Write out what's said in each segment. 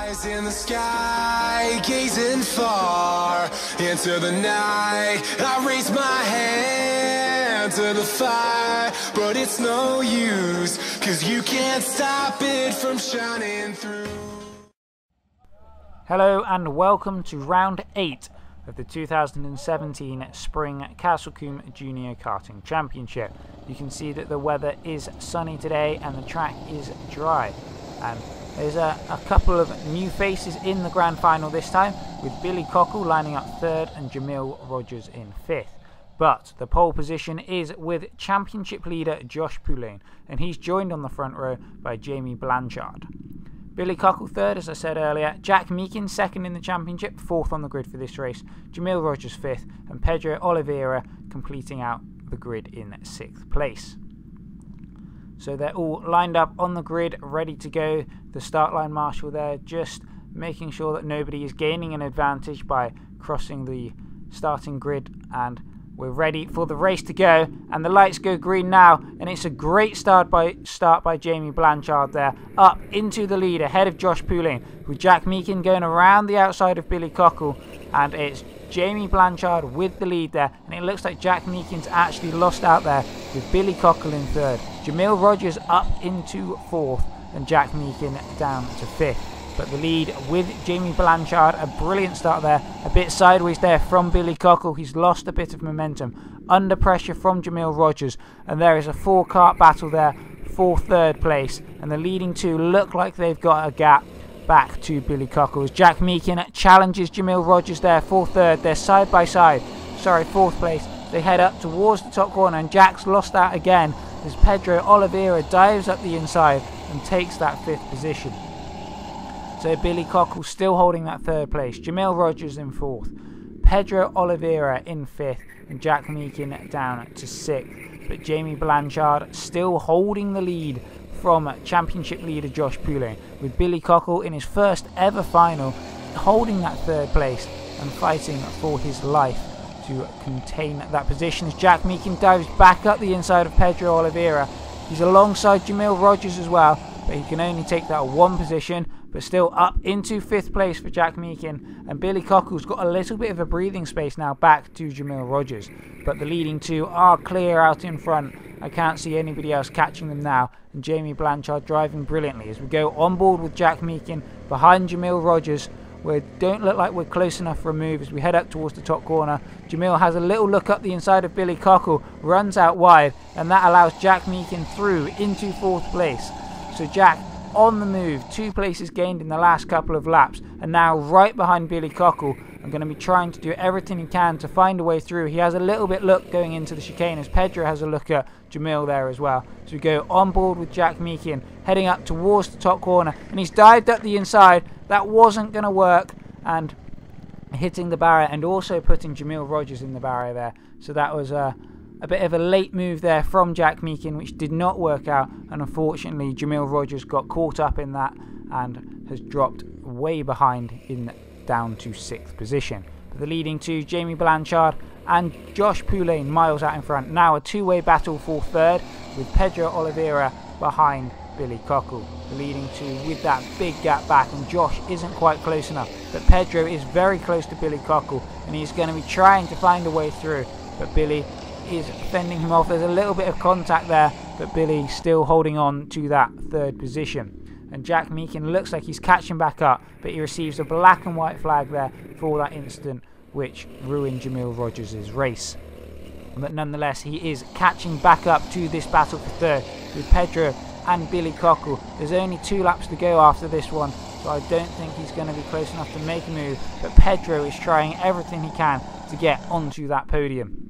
Eyes in the sky, gazing far into the night. I raise my hand to the fire, but it's no use, 'cause you can't stop it from shining through. Hello and welcome to round 8 of the 2017 Spring Castle Combe Junior Karting Championship. You can see that the weather is sunny today and the track is dry. There's a couple of new faces in the grand final this time, with Billy Cockle lining up 3rd and Jamil Rogers in 5th. But the pole position is with championship leader Josh Poulain, and he's joined on the front row by Jamil Blanchard. Billy Cockle 3rd, as I said earlier, Jack Meakin 2nd in the championship, 4th on the grid for this race, Jamil Rogers 5th, and Pedro Oliveira completing out the grid in 6th place. So they're all lined up on the grid, ready to go. The start line marshal there just making sure that nobody is gaining an advantage by crossing the starting grid, and we're ready for the race to go, and the lights go green now, and it's a great start by Jamil Blanchard there, up into the lead ahead of Josh Poulain, with Jack Meakin going around the outside of Billy Cockle, and it's Jamil Blanchard with the lead there, and it looks like Jack Meakin's actually lost out there with Billy Cockle in 3rd. Jamil Rogers up into 4th, and Jack Meakin down to 5th. But the lead with Jamil Blanchard, a brilliant start there, a bit sideways there from Billy Cockle. He's lost a bit of momentum, under pressure from Jamil Rogers, and there is a 4-kart battle there for 3rd place, and the leading 2 look like they've got a gap back to Billy Cockle as Jack Meakin challenges Jamil Rogers there for 3rd. They're side by side, 4th place. They head up towards the top corner, and Jack's lost that again as Pedro Oliveira dives up the inside and takes that 5th position. So Billy Cockle still holding that 3rd place, Jamil Rogers in 4th, Pedro Oliveira in 5th, and Jack Meakin down to 6th. But Jamil Blanchard still holding the lead from championship leader Josh Poulain, with Billy Cockle in his first ever final holding that 3rd place and fighting for his life to contain that position as Jack Meakin dives back up the inside of Pedro Oliveira. He's alongside Jamil Rogers as well, but he can only take that 1 position, but still up into 5th place for Jack Meakin, and Billy Cockle's got a little bit of a breathing space now back to Jamil Rogers, but the leading 2 are clear out in front. I can't see anybody else catching them now, and Jamil Blanchard driving brilliantly as we go on board with Jack Meakin behind Jamil Rogers. We don't look like we're close enough for a move as we head up towards the top corner. Jamil has a little look up the inside of Billy Cockle, runs out wide, and that allows Jack Meakin through into 4th place. So Jack on the move, 2 places gained in the last couple of laps, and now right behind Billy Cockle, and going to be trying to do everything he can to find a way through. He has a little bit look going into the chicane as Pedro has a look at Jamil there as well. So we go on board with Jack Meakin, heading up towards the top corner, and he's dived up the inside. That wasn't going to work, and hitting the barrier and also putting Jamil Rogers in the barrier there. So that was a bit of a late move there from Jack Meakin, which did not work out, and unfortunately Jamil Rogers got caught up in that and has dropped way behind down to 6th position. But the leading 2, Jamil Blanchard and Josh Poulain, miles out in front. Now a 2-way battle for 3rd, with Pedro Oliveira behind Billy Cockle. The leading 2 with that big gap back, and Josh isn't quite close enough, but Pedro is very close to Billy Cockle, and he's going to be trying to find a way through, but Billy is fending him off. There's a little bit of contact there, but Billy still holding on to that 3rd position. And Jack Meakin looks like he's catching back up, but he receives a black and white flag there for that incident, which ruined Jamil Rogers' race. But nonetheless, he is catching back up to this battle for 3rd with Pedro and Billy Cockle. There's only 2 laps to go after this one, so I don't think he's going to be close enough to make a move, but Pedro is trying everything he can to get onto that podium.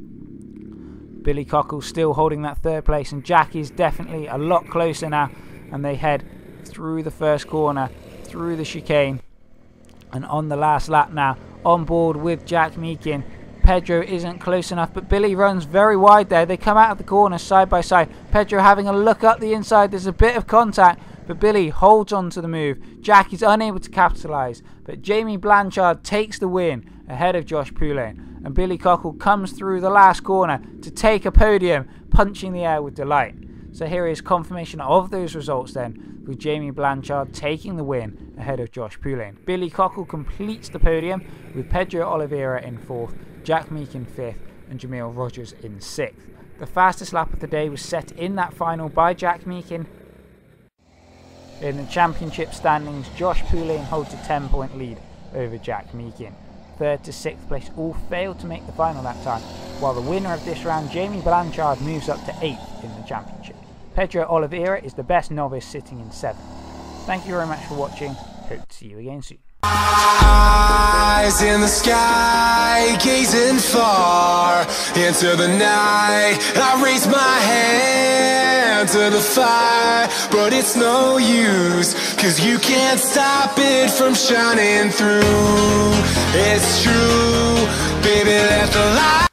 Billy Cockle still holding that 3rd place, and Jack is definitely a lot closer now, and they head through the first corner, through the chicane, and on the last lap now, on board with Jack Meakin. Pedro isn't close enough, but Billy runs very wide there. They come out of the corner side by side. Pedro having a look up the inside. There's a bit of contact, but Billy holds on to the move. Jack is unable to capitalise, but Jamil Blanchard takes the win ahead of Josh Poulain, and Billy Cockle comes through the last corner to take a podium, punching the air with delight. So here is confirmation of those results then, with Jamie Blanchard taking the win ahead of Josh Poulain. Billy Cockle completes the podium with Pedro Oliveira in 4th, Jack Meakin 5th and Jamil Rogers in 6th. The fastest lap of the day was set in that final by Jack Meakin. In the championship standings, Josh Poulain holds a 10-point lead over Jack Meakin. 3rd to 6th place all failed to make the final that time, while the winner of this round, Jamie Blanchard, moves up to 8th in the championship. Pedro Oliveira is the best novice, sitting in 7th. Thank you very much for watching. Hope to see you again soon. Eyes in the sky, gazing far into the night. I raise my hand to the fire, but it's no use, 'cause you can't stop it from shining through. It's true, baby, let the light